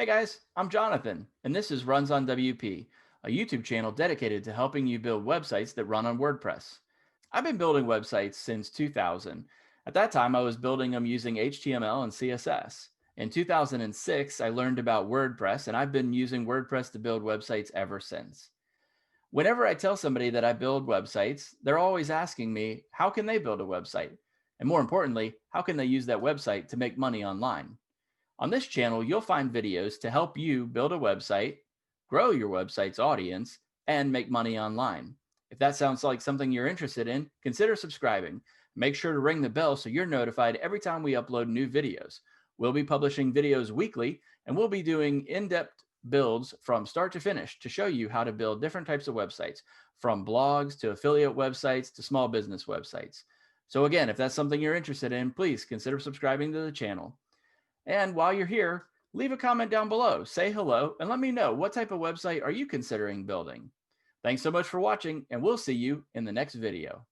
Hey guys, I'm Jonathan, and this is Runs on WP, a YouTube channel dedicated to helping you build websites that run on WordPress. I've been building websites since 2000. At that time, I was building them using HTML and CSS. In 2006, I learned about WordPress, and I've been using WordPress to build websites ever since. Whenever I tell somebody that I build websites, they're always asking me, how can they build a website? And more importantly, how can they use that website to make money online? On this channel, you'll find videos to help you build a website, grow your website's audience, and make money online. If that sounds like something you're interested in, consider subscribing. Make sure to ring the bell so you're notified every time we upload new videos. We'll be publishing videos weekly, and we'll be doing in-depth builds from start to finish to show you how to build different types of websites, from blogs to affiliate websites to small business websites. So again, if that's something you're interested in, please consider subscribing to the channel. And while you're here, leave a comment down below, say hello, and let me know what type of website are you considering building. Thanks so much for watching, and we'll see you in the next video.